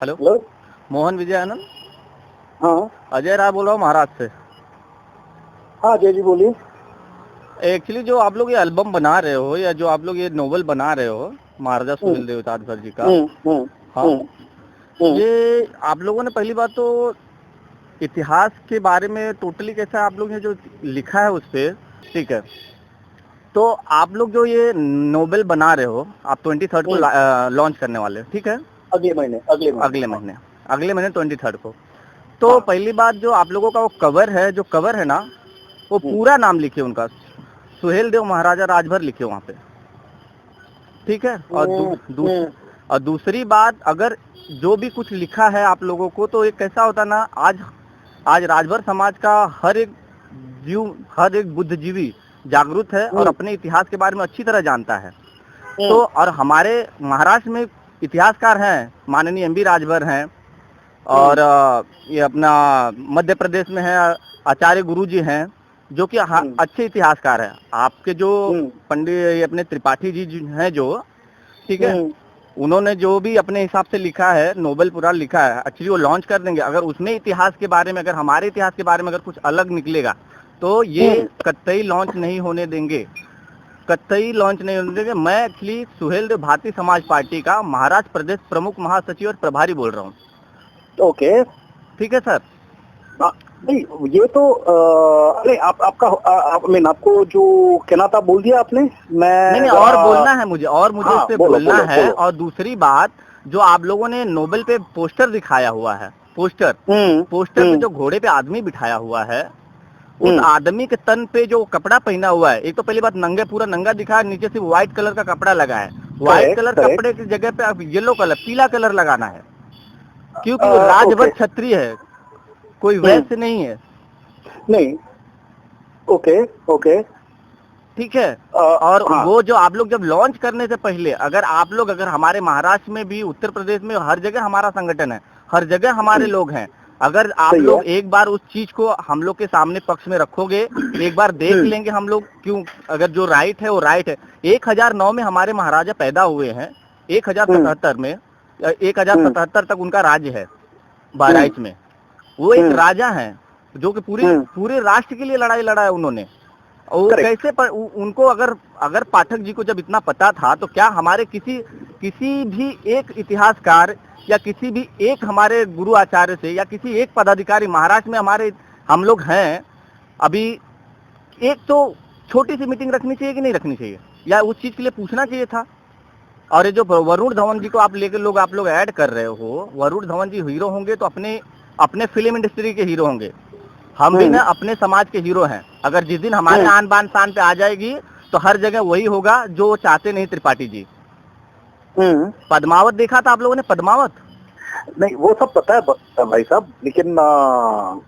Hello, hello. Mohan Vijay Anand. हाँ अजय राय बोल रहा हूँ महाराष्ट्र से। हाँ जय जी बोलिए। एक्चुअली जो आप लोग ये एल्बम बना रहे हो या जो आप लोग ये नोवेल बना रहे हो महाराजा हम्म, सुहेल देव ताजभर जी का, हम्म, हम्म, हाँ, हम्म, हम्म, ये आप लोगों ने पहली बात तो इतिहास के बारे में टोटली कैसा आप लोग ने जो लिखा है उस पे, ठीक है। तो आप लोग जो ये नोवेल बना रहे हो, आप 23 को हम्म, लॉन्च करने वाले हो, ठीक है। अगले महीने अगले हाँ। महीने अगले महीने 23 को। तो हाँ। पहली बात जो आप लोगों का वो कवर है, जो कवर है ना, वो हम्म, पूरा नाम लिखिए उनका, सुहेल देव महाराजा राजभर लिखिए वहाँ पे, ठीक है। हम्म, हम्म, और दूसरी बात, अगर जो भी कुछ लिखा है आप लोगों को, तो ये कैसा होता ना, आज राजभर समाज का हर एक बुद्धिजीवी जागरूक है और हम्म, अपने इतिहास के बारे में अच्छी तरह जानता है। तो हम्म, और हमारे महाराष्ट्र में इतिहासकार हैं, माननीय एम बी राजभर हैं, हम्म, और ये अपना मध्य प्रदेश में है आचार्य गुरु जी हैं, जो कि हम्म, अच्छे इतिहासकार हैं। आपके जो हम्म, पंडित ये अपने त्रिपाठी जी हैं जो, ठीक है, हम्म, उन्होंने जो भी अपने हिसाब से लिखा है, नोबेल पुराण लिखा है, एक्चुअली वो लॉन्च कर देंगे। अगर उसमें इतिहास के बारे में, अगर हमारे इतिहास के बारे में अगर कुछ अलग निकलेगा, तो ये हम्म। कतई लॉन्च नहीं होने देंगे, कतई लॉन्च नहीं होने देंगे। मैं एक्चुअली सुहेल देव भारतीय समाज पार्टी का महाराष्ट्र प्रदेश प्रमुख महासचिव और प्रभारी बोल रहा हूँ, ओके। ठीक है सर। हाँ, नहीं ये तो अरे आपका आपको जो कहना था बोल दिया आपने। नहीं मैं नहीं, जरा। और बोलना है मुझे, और मुझे इस हाँ पे बोलो बोलना बोलो है। बोलो। और दूसरी बात, जो आप लोगों ने नोबेल पे पोस्टर दिखाया हुआ है, पोस्टर हम्म, पोस्टर पे हम्म, जो घोड़े पे आदमी बिठाया हुआ है, उस हम्म। आदमी के तन पे जो कपड़ा पहना हुआ है, एक तो पहली बात नंगे, पूरा नंगा दिखा है, नीचे से व्हाइट कलर का कपड़ा लगा है। White correct colour correct. कपड़े की जगह पे आप येलो कलर, पीला कलर लगाना है, क्योंकि वो राजभर ओके। क्षत्रिय है, कोई हम्म, वैश्य नहीं है, नहीं। Okay okay. ठीक है। और हाँ। वो जो आप लोग जब लॉन्च करने से पहले, अगर हमारे महाराष्ट्र में भी, उत्तर प्रदेश में, हर जगह हमारा संगठन है, हर जगह हमारे लोग हैं, अगर आप सही है। लोग एक बार उस चीज को हम लोग के सामने पक्ष में रखोगे, एक बार देख हम्म, लेंगे हम लोग, क्यों, अगर जो राइट है वो राइट है। 1009 में हमारे महाराजा पैदा हुए हैं, हम्म, 1077 में, 1077 तक उनका राज्य है हम्म, बहराइच में। वो एक हम्म, राजा हैं, जो कि हम्म। पूरे राष्ट्र के लिए लड़ाई लड़ा है उन्होंने। और वो करेक्ट। कैसे उनको, अगर अगर पाठक जी को जब इतना पता था, तो क्या हमारे किसी भी एक इतिहासकार या किसी भी एक हमारे गुरु आचार्य से या किसी एक पदाधिकारी महाराष्ट्र में हमारे, हम लोग हैं अभी, एक तो छोटी सी मीटिंग रखनी चाहिए कि नहीं रखनी चाहिए, या उस चीज के लिए पूछना चाहिए था। और ये जो वरुण धवन जी को आप लोग ऐड कर रहे हो, वरुण धवन जी हीरो होंगे तो अपने अपने फिल्म इंडस्ट्री के हीरो होंगे, हम भी ना हम्म, अपने समाज के हीरो हैं। अगर जिस दिन हमारे हम्म, आन बान शान पे आ जाएगी, तो हर जगह वही होगा जो वो चाहते नहीं, त्रिपाठी जी। हम्म। पद्मावत देखा था आप लोगों ने, पद्मावत? नहीं वो सब पता है भाई साहब, लेकिन आप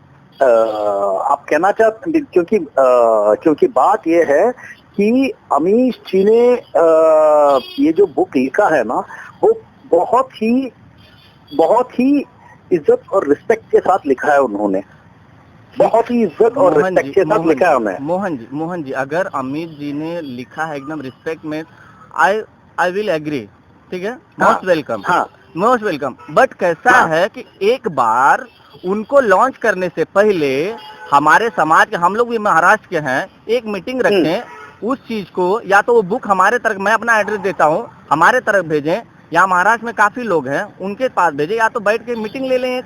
कहना चाहते, क्योंकि बात ये है कि अमीश जी ने ये जो बुक लिखा है ना, वो बहुत ही इज्जत और रिस्पेक्ट के साथ लिखा है उन्होंने। ठीक। बहुत ही इज्जत और मोहन रिस्पेक्ट जी, के साथ लिखा है उन्हें। मोहन जी, अगर अमित जी ने लिखा है एकदम रिस्पेक्ट में, आई आई विल एग्री, ठीक है, हाँ मोस्ट वेलकम, हाँ मोस्ट वेलकम। बट कैसा हाँ। है कि एक बार उनको लॉन्च करने से पहले हमारे समाज के, हम लोग भी महाराष्ट्र के हैं, एक मीटिंग हम्म, रखें उस चीज को, या तो वो बुक हमारे तरफ, मैं अपना एड्रेस देता हूँ, हमारे तरफ भेजें, या महाराष्ट्र में काफी लोग हैं उनके पास भेजें, या तो बैठ के मीटिंग ले लें एक।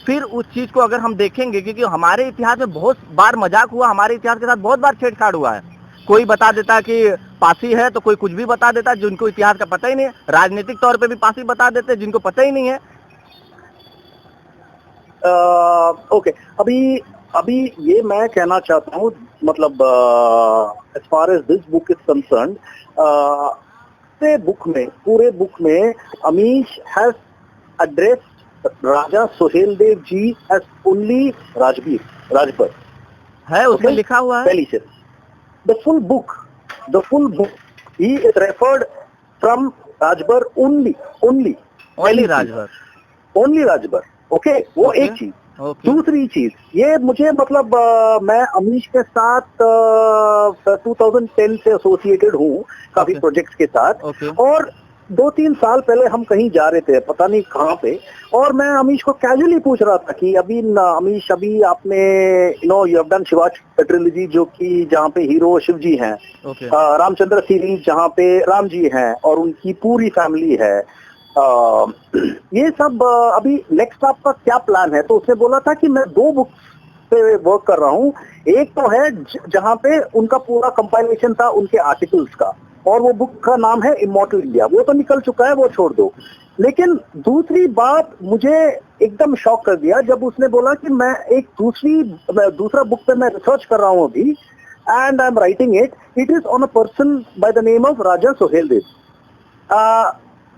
फिर उस चीज को अगर हम देखेंगे, क्योंकि हमारे इतिहास में बहुत बार मजाक हुआ, हमारे इतिहास के साथ बहुत बार छेड़छाड़ हुआ है। कोई बता देता कि पासी है, तो कोई कुछ भी बता देता, जिनको इतिहास का पता ही नहीं है। राजनीतिक तौर पे भी पासी बता देते जिनको पता ही नहीं है। ओके। अभी अभी ये मैं कहना चाहता हूँ, मतलब as far as this book is concerned, पूरे बुक में Amish has addressed Raja Soheldev ji as only Rajbar. है उसमें Okay? लिखा हुआ है। पहली चीज, the full book, he is referred from Rajbar only. Only पहली चीज, राजभर। ओनली राजभर। ओके, वो ओके, एक चीज। ओके, दूसरी चीज, ये मुझे मतलब मैं अमीश के साथ 2010 से एसोसिएटेड हूँ काफी ओके, प्रोजेक्ट्स के साथ। ओके, और 2-3 साल पहले हम कहीं जा रहे थे, पता नहीं कहाँ पे, और मैं अमीश को कैजुअली पूछ रहा था कि अमीश, अभी आपने you have done Shiva's trilogy, जो कि जहाँ पे हीरो शिव जी हैं, ओके। रामचंद्र सीरीज जहाँ पे राम जी हैं और उनकी पूरी फैमिली है, ये सब अभी नेक्स्ट आपका क्या प्लान है? तो उसने बोला था कि मैं 2 बुक्स पे वर्क कर रहा हूँ। एक तो है जहाँ पे उनका पूरा कंपाइलेशन था उनके आर्टिकल्स का, और वो बुक का नाम है इमॉर्टल इंडिया, वो तो निकल चुका है, वो छोड़ दो। लेकिन दूसरी बात मुझे एकदम शॉक कर दिया जब उसने बोला कि मैं दूसरा बुक पे मैं रिसर्च कर रहा हूँ अभी, and I am writing it is on a person by the name of Raja Sohel Dev.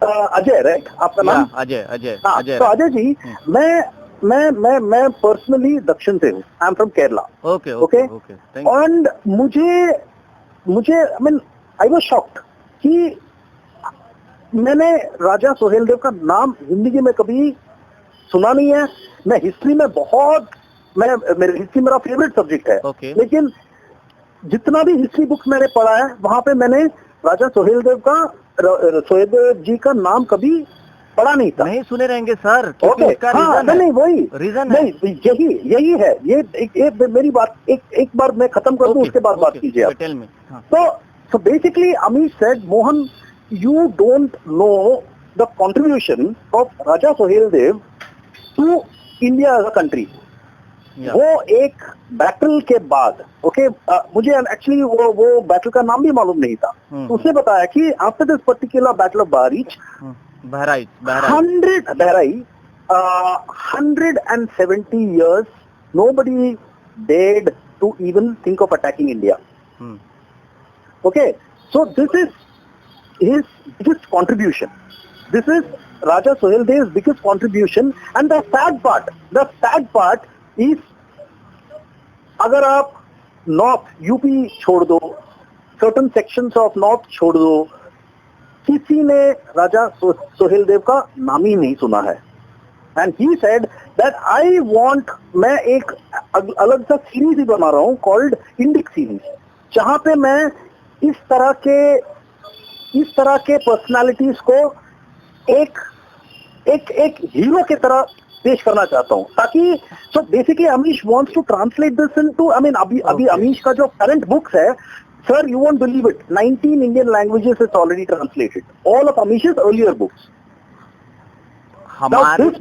Ajay, right आपका नाम? अजय, अजय, हाँ, अजय। तो अजय जी, मैं पर्सनली दक्षिण से हूँ, I am from Kerala. Okay, okay, okay, thank you. And मुझे I mean I was shocked कि मैंने राजा सोहेल देव का नाम जिंदगी में कभी सुना नहीं है। मैं हिस्ट्री में हिस्ट्री मेरा फेवरेट सब्जेक्ट है, ओके। लेकिन जितना भी हिस्ट्री बुक्स मैंने पढ़ा है वहां पे मैंने राजा सोहेल देव जी का नाम कभी पढ़ा नहीं था। नहीं सुने रहेंगे सर, क्योंकि ओके, उसका हाँ, रीजन है। नहीं वही रीजन है। नहीं, यही है ये। मेरी बात एक बार मैं खत्म कर दूं, उसके बाद बात कीजिए आप। Tell me. हाँ। So basically, Amish said, Mohan, you don't know the contribution of Raja Sohail Dev to India as a country. या। वो एक बैटल के बाद, ओके, मुझे एक्चुअली वो बैटल का नाम भी मालूम नहीं था। तो उसने बताया कि after this particular battle of Bahraich, Bahraich, 170 years, nobody dared to even think of attacking India. Okay, so this is his biggest contribution. This is Raja Sohail Dev's biggest contribution, and the sad part is, अगर आप north UP छोड़ दो, certain sections of north छोड़ दो, किसी ने राजा सोहेल देव का नाम ही नहीं सुना है। And he said that I want, मैं एक अलग सा सीरीज ही बना रहा हूँ कॉल्ड इंडिक सीरीज, जहां पे मैं इस तरह के पर्सनालिटीज को एक हीरो की तरह पेश करना चाहता हूँ, ताकि so basically Amish wants to translate this into, I mean अभी अमीश का जो करंट बुक्स है, sir, you won't believe it, 19 Indian languages is already translated, all of Amish's earlier books. Now this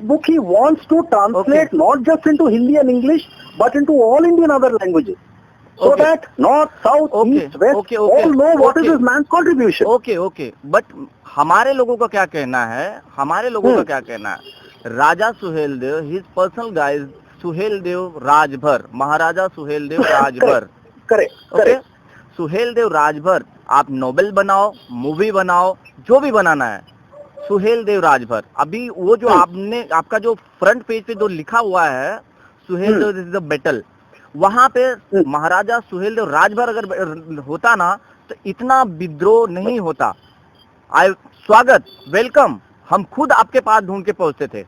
book he wants to translate not just into Hindi and English, but into all Indian other languages, so that north, south, east, west all know what is this man's contribution. Okay, but हमारे लोगों का क्या कहना है? राजा Suhel Dev, his personal guys Suhel Dev Rajbhar, महाराजा Suhel Dev Rajbhar. Correct. Suhel Dev Rajbhar, आप novel बनाओ, movie बनाओ, जो भी बनाना है, सुहेल देव राजभर। अभी वो जो आपका जो फ्रंट पेज पे जो लिखा हुआ है, Suhel Dev this is the battle, वहां पे महाराजा सुहेल देव राजभर अगर होता ना, तो इतना विद्रोह नहीं होता। स्वागत, वेलकम, हम खुद आपके पास ढूंढ के पहुंचते थे।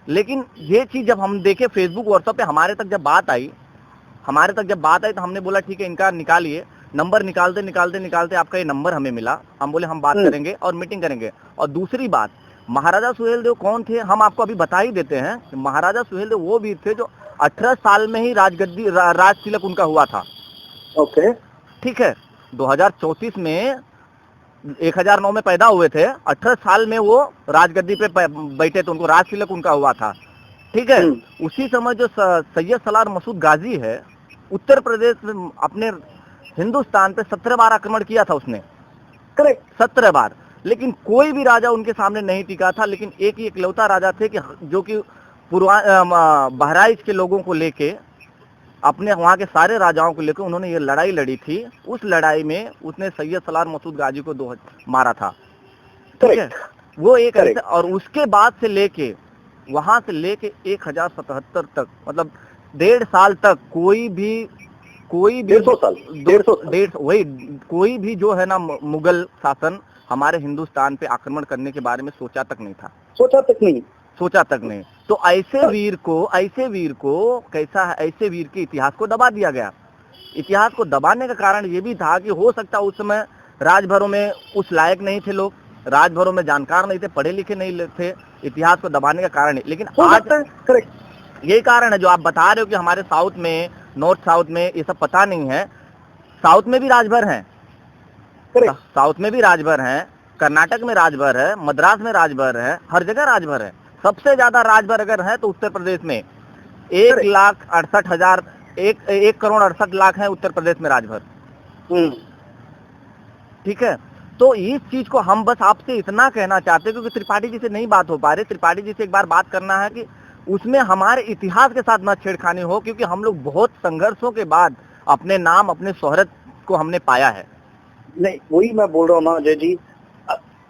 लेकिन ये चीज जब हम देखे फेसबुक व्हाट्सएप पे, हमारे तक जब बात आई तो हमने बोला ठीक है, इनका निकालिए नंबर। निकालते आपका ये नंबर हमें मिला। हम बोले हम बात करेंगे और मीटिंग करेंगे। और दूसरी बात, महाराजा सुहेल देव कौन थे, हम आपको अभी बता ही देते हैं। महाराजा सुहेल देव वो वीर थे जो 18 साल में ही राज तिलक उनका हुआ था। ओके, ठीक है, 2034 में 1009 में पैदा हुए थे, 18 साल में वो राजगद्दी पे बैठे थे, उनको राज तिलक उनका हुआ था। ठीक है, उसी समय जो सैयद सलार मसूद गाजी है, उत्तर प्रदेश में अपने हिंदुस्तान पे 17 बार आक्रमण किया था उसने। करेक्ट, 17 बार, लेकिन कोई भी राजा उनके सामने नहीं टिका था। लेकिन एक ही इकलौता राजा थे कि जो कि बहराइच के लोगों को लेके, अपने वहाँ के सारे राजाओं को लेकर उन्होंने ये लड़ाई लड़ी थी। उस लड़ाई में उसने सैयद सलार मसूद गाजी को मारा था। ठीक है, वो एक ऐसे, और उसके बाद से लेके वहां से लेके 1077 तक, मतलब 1.5 साल तक कोई भी 150 साल वही कोई भी जो है ना मुगल शासन हमारे हिंदुस्तान पे आक्रमण करने के बारे में सोचा तक नहीं। तो ऐसे वीर को कैसा है, ऐसे वीर के इतिहास को दबा दिया गया। इतिहास को दबाने का कारण ये भी था कि हो सकता है उस समय राजभरों में उस लायक नहीं थे लोग, राजभरों में जानकार नहीं थे, पढ़े लिखे नहीं थे, इतिहास को दबाने का कारण है। लेकिन आज करेक्ट, यही कारण है जो आप बता रहे हो कि हमारे साउथ में, नॉर्थ साउथ में ये सब पता नहीं है। साउथ में भी राजभर हैं, साउथ में भी राजभर हैं, कर्नाटक में राजभर है, मद्रास में राजभर है, हर जगह राजभर है। सबसे ज्यादा राजभर अगर है तो उत्तर प्रदेश में 1,68,000, 1,68,00,000 है उत्तर प्रदेश में राजभर। ठीक है, तो इस चीज को हम बस आपसे इतना कहना चाहते हैं, क्योंकि त्रिपाठी जी से नहीं बात हो पा रही, त्रिपाठी जी से एक बार बात करना है कि उसमें हमारे इतिहास के साथ न छेड़खानी हो, क्योंकि हम लोग बहुत संघर्षों के बाद अपने नाम, अपने शोहरत को हमने पाया है। नहीं, वही मैं बोल रहा हूँ ना अजय जी,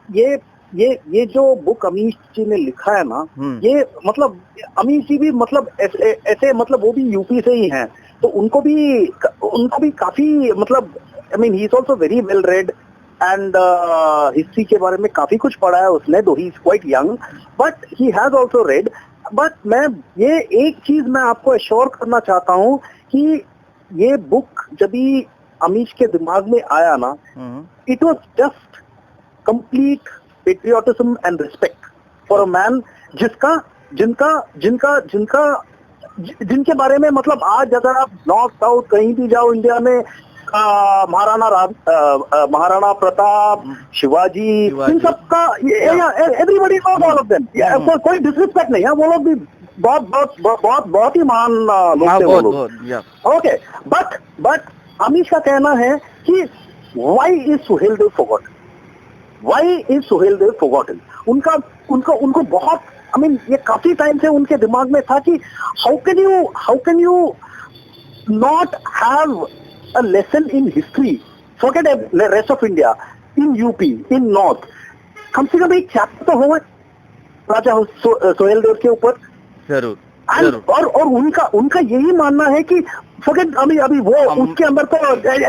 ये जो बुक अमीश जी ने लिखा है ना, ये मतलब अमीश जी भी मतलब ऐसे मतलब वो भी यूपी से ही हैं, तो उनको भी काफी मतलब I mean he is also very well read and history के बारे में काफी कुछ पढ़ा है उसने, दो he is quite young but he has also red. But मैं ये एक चीज मैं आपको एश्योर करना चाहता हूँ कि ये बुक जब भी अमीश के दिमाग में आया ना, it was just complete patriotism and respect for a man जिनके बारे में मतलब आज अगर आप नॉर्थ साउथ कहीं भी जाओ इंडिया में, महाराणा प्रताप, शिवाजी, इन सब का everybody knows all of them, कोई डिसरिस्पेक्ट नहीं है, वो लोग भी बहुत ही महान लोग थे वो लोग। ओके, बट अमीश का कहना है कि why is Suheldev forgotten, why is Suheldev forgotten. उनको बहुत आई मीन ये काफी टाइम से उनके दिमाग में था कि how can you not have a lesson in history, forget the rest of India, in UP, in North, कम से कम एक चैप्टर तो हो राजा सोहेलदेव के ऊपर जरूर। और उनका यही मानना है कि forget अभी वो उसके अंदर तो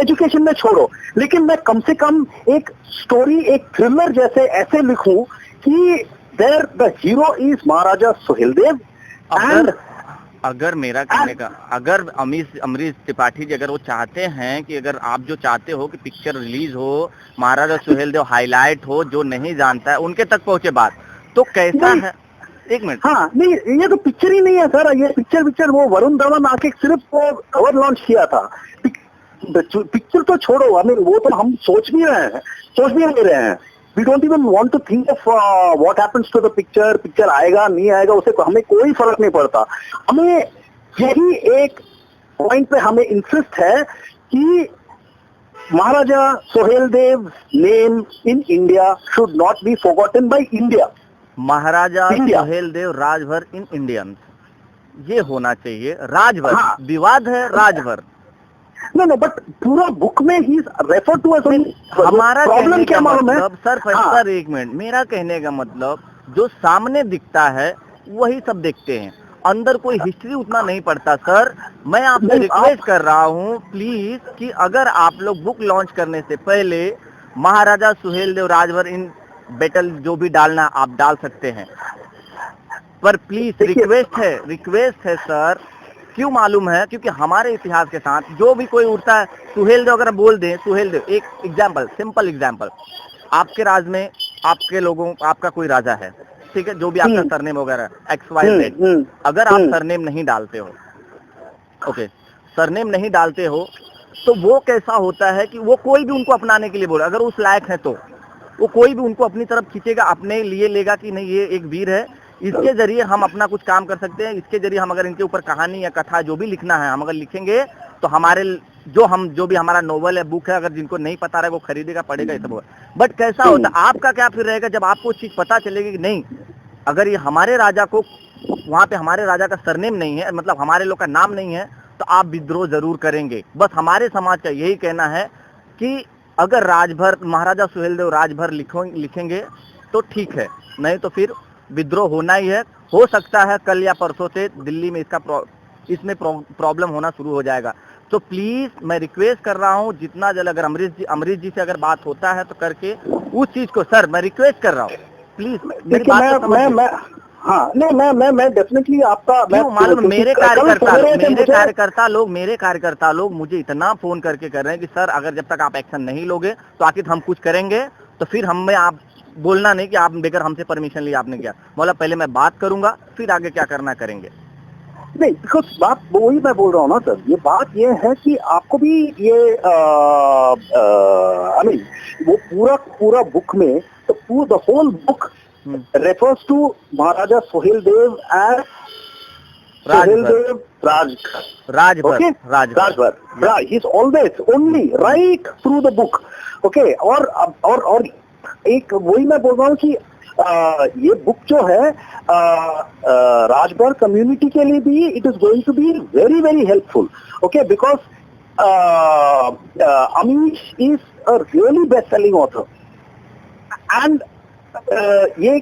एजुकेशन में छोड़ो, लेकिन मैं कम से कम एक स्टोरी, एक थ्रिलर जैसे ऐसे लिखूं कि there the hero is Maharaja Suheldev. And अगर मेरा कहने का, अगर अमरीश त्रिपाठी जी अगर वो चाहते हैं कि अगर आप जो चाहते हो कि पिक्चर रिलीज हो, महाराजा सुहेलदेव हाईलाइट हो, जो नहीं जानता है उनके तक पहुंचे बात, तो कैसा है? एक मिनट, हाँ नहीं, ये तो पिक्चर ही नहीं है सर, ये पिक्चर वो वरुण धवन आके सिर्फ वो कवर लॉन्च किया था, पिक्चर तो छोड़ो, हमें वो तो हम सोच भी नहीं रहे हैं। We don't even want to think of what happens to the picture, picture आएगा नहीं आएगा उसे हमें कोई फर्क नहीं पड़ता। हमें यही एक पॉइंट पे हमें इंटरेस्ट है कि Maharaja Suheldev name in India should not be forgotten by India. Maharaja Suheldev Rajbhar in Indians, ये होना चाहिए। राजभर विवाद है, राजभर No, but पूरा बुक में ही रेफर टू अस। हमारा प्रॉब्लम क्या मालूम है सर, एक मिनट, मेरा कहने का मतलब जो सामने दिखता है वही सब देखते हैं, अंदर कोई हिस्ट्री उतना नहीं पढ़ता। सर मैं आपसे रिक्वेस्ट कर रहा हूँ प्लीज कि अगर आप लोग बुक लॉन्च करने से पहले महाराजा सुहेलदेव राजभर इन बैटल जो भी डालना आप डाल सकते हैं, पर प्लीज रिक्वेस्ट है सर। क्यों मालूम है? क्योंकि हमारे इतिहास के साथ जो भी कोई उठता है, सुहेलदेव अगर बोल दें, सुहेलदेव एक एग्जाम्पल, सिंपल एग्जाम्पल, आपके राज में आपके लोगों, आपका कोई राजा है, ठीक है, जो भी आपका सरनेम वगैरह XYZ, अगर आप सरनेम नहीं डालते हो, ओके, सरनेम नहीं डालते हो, तो वो कैसा होता है कि वो कोई भी उनको अपनाने के लिए बोले, अगर उस लायक है तो वो कोई भी उनको अपनी तरफ खींचेगा, अपने लिए लेगा कि नहीं ये एक वीर है, इसके जरिए हम अपना कुछ काम कर सकते हैं, इसके जरिए हम अगर इनके ऊपर कहानी या कथा जो भी लिखना है हम अगर लिखेंगे तो हमारे जो भी हमारा नोवेल है, बुक है, अगर जिनको नहीं पता रहे वो खरीदेगा, पढ़ेगा, ये सब होगा। बट कैसा होता, आपका क्या फिर रहेगा जब आपको चीज पता चलेगी कि नहीं, अगर ये हमारे राजा को, वहां पे हमारे राजा का सरनेम नहीं है, मतलब हमारे लोग का नाम नहीं है, तो आप विद्रोह जरूर करेंगे। बस हमारे समाज का यही कहना है कि अगर राजभर, महाराजा सुहेलदेव राजभर लिखेंगे तो ठीक है, नहीं तो फिर विद्रोह होना ही है। हो सकता है कल या परसों से दिल्ली में इसमें प्रॉब्लम होना शुरू हो जाएगा। तो प्लीज मैं रिक्वेस्ट कर रहा हूँ जितना जल्द, अगर अमरीश जी से अगर बात होता है तो करके उस चीज को, सर मैं रिक्वेस्ट कर रहा हूँ प्लीज मेरी बात को समझिए। हाँ नहीं, मैं डेफिनेटली आपका क्यों मालूम, मेरे कार्यकर्ता लोग मुझे इतना फोन करके कर रहे हैं कि सर अगर जब तक आप एक्शन नहीं लोगे तो आखिर हम कुछ करेंगे, तो फिर हमें आप बोलना नहीं कि आप बेकर हमसे परमिशन लिया आपने किया। बोला पहले मैं बात करूंगा फिर आगे क्या करना करेंगे। नहीं, बिकॉज बात वही मैं बोल रहा हूँ ना सर, ये बात ये है कि आपको भी ये आई मीन वो पूरा बुक में, तो the whole book refers to Maharaja Sohaildev as Sohaildev Rajbhar. Okay? Rajbhar. Yeah. He's always only right through the book. Okay? और एक वही मैं बोल रहा हूँ कि ये बुक जो है राजभर कम्युनिटी के लिए भी it is going to be very very helpful. Okay, because Amish is a really best selling author and ये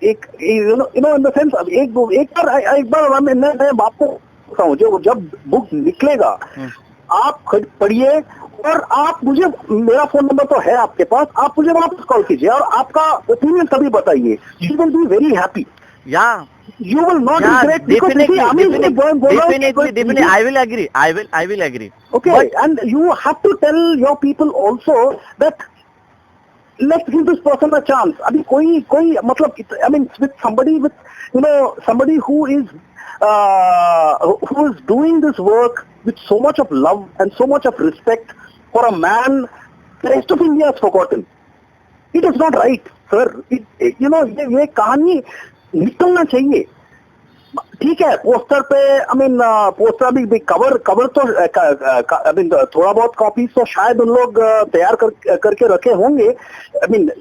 एक you know in the sense एक बार मैं आपको बताऊं, जब बुक निकलेगा आप खुद पढ़िए और आप मुझे, मेरा फोन नंबर तो है आपके पास, आप मुझे वापस कॉल कीजिए और आपका ओपिनियन तभी बताइए. You will be very happy. या you will not regret, because definitely I will agree. Okay, but, and you have to tell your people also that let's give this person a chance. अभी कोई मतलब, I mean with somebody who is doing this work with so much of love and so much of respect for a man the rest of India has forgotten. It is not right, sir. ये कहानी निकलना चाहिए. ठीक है, poster पे poster भी cover तो थोड़ा बहुत कॉपीज तो शायद उन लोग तैयार करके रखे होंगे.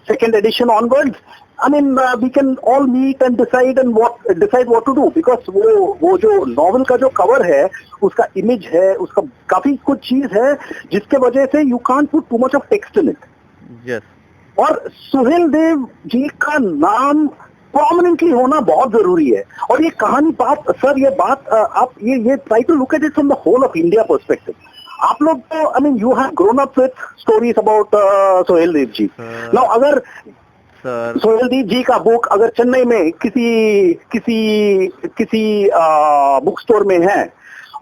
Second edition onwards, we can all meet and decide what to do, because वो जो नॉवल का जो कवर है, उसका इमेज है, उसका काफी कुछ चीज है जिसके वजह से you can't put too much of text in it. Yes. और सुहेलदेव जी का नाम प्रोमिनेंटली होना बहुत जरूरी है. और ये कहानी बात सर, ये बात आप ये try to look at it from the whole of India perspective. आप लोग तो you have grown up with stories about Suheldev ji. Now अगर सुहेलदेव जी का बुक अगर चेन्नई में किसी बुक स्टोर में है,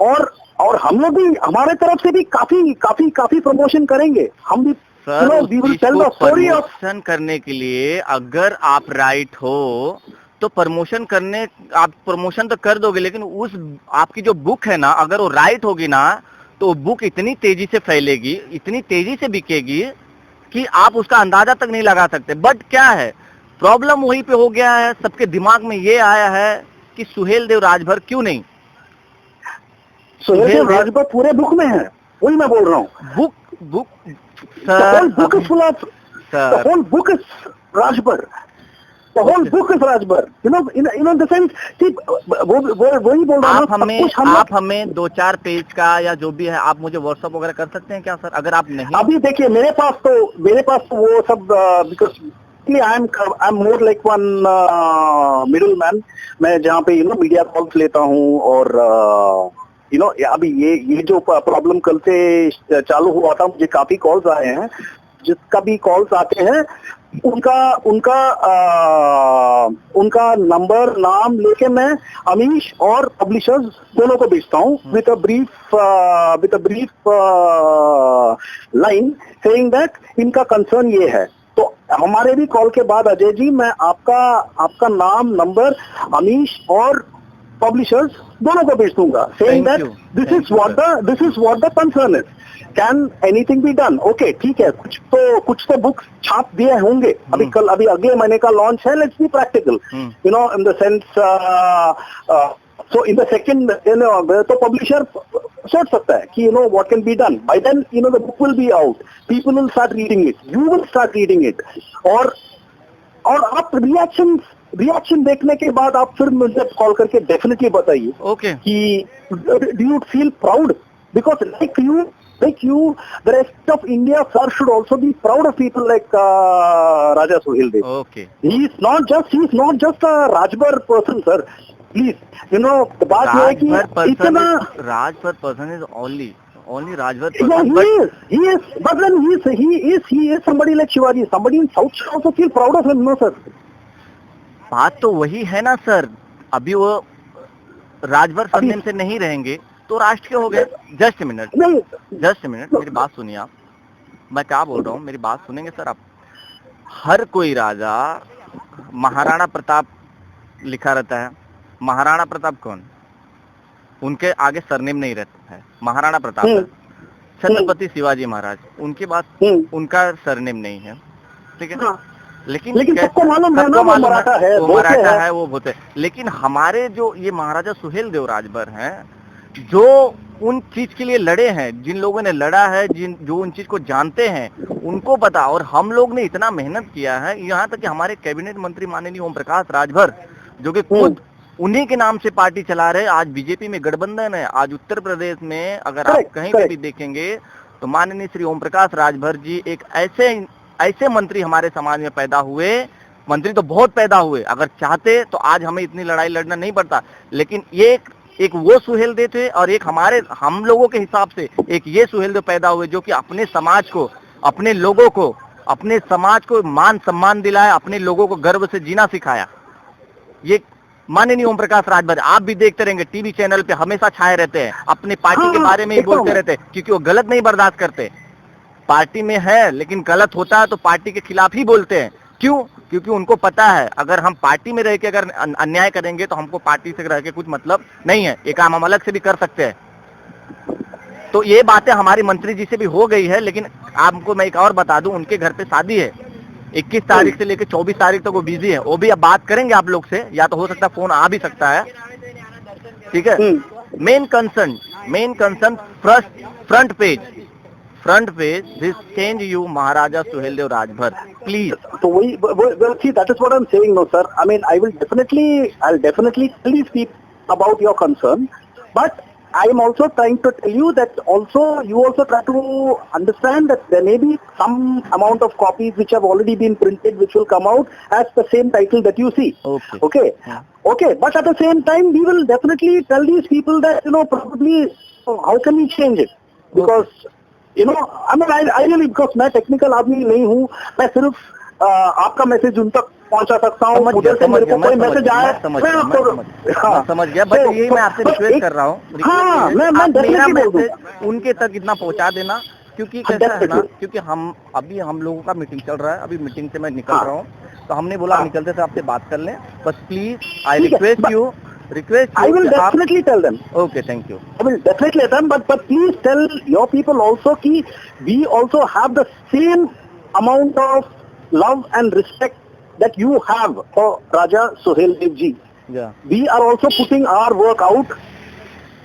और हम लोग भी हमारे तरफ से भी काफी प्रमोशन करेंगे. हम भी प्रमोशन करने के लिए अगर आप राइट हो तो आप प्रमोशन तो कर दोगे, लेकिन उस आपकी जो बुक है ना, अगर वो राइट होगी ना तो बुक इतनी तेजी से फैलेगी, इतनी तेजी से बिकेगी कि आप उसका अंदाजा तक नहीं लगा सकते. बट क्या है, प्रॉब्लम वहीं पे हो गया है, सबके दिमाग में ये आया है कि सुहेलदेव राजभर क्यों नहीं. सुहेलदेव राजभर पूरे बुक में है, वही मैं बोल रहा हूँ. Book The whole book is full of. The whole book is Rajbhar. The whole book is Rajbhar. In the sense, वही बोल रहा हूँ. आप हमें 2-4 पेज का या जो भी है आप मुझे व्हाट्सएप वगैरह कर सकते हैं क्या सर? अगर आप नहीं, अभी देखिए मेरे पास तो वो सब, because I'm more like one middleman. मैं जहाँ पे मीडिया कॉल्स लेता हूँ, और अभी ये जो प्रॉब्लम कल से चालू हुआ था, मुझे काफी कॉल्स आए हैं. जिसका भी कॉल्स आते हैं उनका नंबर नाम लेके मैं अमीश और पब्लिशर्स दोनों को भेजता हूँ with a brief line saying that इनका कंसर्न ये है. तो हमारे भी कॉल के बाद अजय जी, मैं आपका नाम, नंबर अमीश और पब्लिशर्स दोनों को भेज दूंगा, saying that this is what the concern is. Can anything be done? Okay, ठीक है, कुछ तो बुक्स छाप दिए होंगे. अभी अगले महीने का लॉन्च है. Let's be practical, in the sense. So in the second, तो पब्लिशर सोच सकता है कि what can be done. By then the book will be out, people will start reading it, you will start reading it, और आप reaction देखने के बाद आप फिर मुझे कॉल करके डेफिनेटली बताइए. ओके. कि do you feel proud? Because like you, the rest of India, sir, should also be proud of people like Raja Sohaildev. Okay. He is not just a Rajbhar person, sir. Please, the baat ye hai ki Rajbhar person is only Rajbhar person. Yeah, he is. But then he is somebody like Shivaji. Somebody in South should also feel proud of him, no sir? बात तो वही है ना sir. अभी वो Rajbhar surname से नहीं रहेंगे तो राष्ट्र के हो गए। जस्ट मिनट, मेरी बात सुनिए आप, मैं क्या बोल रहा हूँ, मेरी बात सुनेंगे सर आप। हर कोई राजा महाराणा प्रताप लिखा रहता है। महाराणा प्रताप कौन? उनके आगे सरनेम नहीं रहता है, महाराणा प्रताप है। छत्रपति शिवाजी महाराज, उनके बाद उनका सरनेम नहीं है, ठीक है। लेकिन सबको मालूम है ना वो मराठा है, वो मराठा है, वो भूत है। लेकिन हमारे जो ये महाराजा सुहेलदेव राजभर हैं, जो उन चीज के लिए लड़े हैं, जिन लोगों ने लड़ा है, जो उन चीज को जानते हैं, उनको पता। और हम लोग ने इतना मेहनत किया है, यहाँ तक कि हमारे कैबिनेट मंत्री माननीय ओम प्रकाश राजभर, जो कि खुद उन्हीं के नाम से पार्टी चला रहे, आज बीजेपी में गठबंधन है। आज उत्तर प्रदेश में अगर आप कहीं पे भी देखेंगे तो माननीय श्री ओम प्रकाश राजभर जी एक ऐसे मंत्री हमारे समाज में पैदा हुए। मंत्री तो बहुत पैदा हुए, अगर चाहते तो आज हमें इतनी लड़ाई लड़ना नहीं पड़ता। लेकिन ये एक वो सुहेलदेव थे और एक हम लोगों के हिसाब से एक ये सुहेलदेव पैदा हुए, जो कि अपने समाज को, अपने लोगों को, अपने समाज को मान सम्मान दिलाया, अपने लोगों को गर्व से जीना सिखाया। ये माननीय ओम प्रकाश राजभर, आप भी देखते रहेंगे टीवी चैनल पे हमेशा छाए रहते हैं, अपने पार्टी के बारे में ही बोलते रहते हैं, क्योंकि वो गलत नहीं बर्दाश्त करते। पार्टी में है लेकिन गलत होता है तो पार्टी के खिलाफ ही बोलते हैं। क्यों? क्योंकि उनको पता है अगर हम पार्टी में रह के अगर अन्याय करेंगे तो हमको पार्टी से रह के कुछ मतलब नहीं है, ये काम हम अलग से भी कर सकते हैं। तो ये बातें हमारी मंत्री जी से भी हो गई है। लेकिन आपको मैं एक और बता दूं, उनके घर पे शादी है, 21 तारीख से लेकर 24 तारीख तक वो बिजी है। वो भी अब बात करेंगे आप लोग से, या तो हो सकता है फोन आ भी सकता है, ठीक है। Main concern front page this change you Maharaja Suheldev Rajbhar please. तो वही see, that is what I'm saying, no sir. I mean, I'll definitely tell these people about your concern, but I am also trying to tell you that you also try to understand that there may be some amount of copies which have already been printed, which will come out as the same title that you see. Okay. But at the same time, we will definitely tell these people that, probably how can we change it? Because I really, because मैं technical आदमी नहीं हूँ, मैं सिर्फ आपका message उन तक पहुंचा सकता हूँ। उधर से मेरे को कोई मैसेज आया, मैं आपको समझ गया। बट यही मैं आपसे रिक्वेस्ट कर रहा हूँ, मैं मेरा मैसेज उनके तक इतना पहुंचा देना, क्योंकि कैसा है ना, क्योंकि हम लोगों का मीटिंग चल रहा है, अभी मीटिंग से मैं निकल रहा हूँ, तो हमने बोला निकलते से आपसे बात कर लें। बस please I request you I will definitely tell them. Okay, thank you. I will definitely tell them, but please tell your people also कि we also have the same amount of love and respect that you have for Raja Suheldev ji. Yeah. We are also putting our work out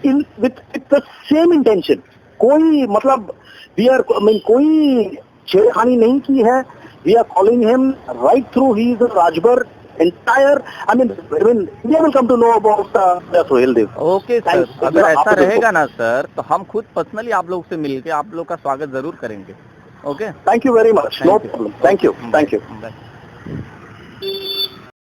with the same intention. कोई मतलब कोई छेड़खानी नहीं की है. We are calling him right through. He is a Rajbar. Entire, India will come to know about Suheldev. Okay sir, अगर ऐसा रहेगा ना सर, तो हम खुद पर्सनली आप लोग से मिलके आप लोग का स्वागत जरूर करेंगे। Okay, thank you very much. No problem, thank you.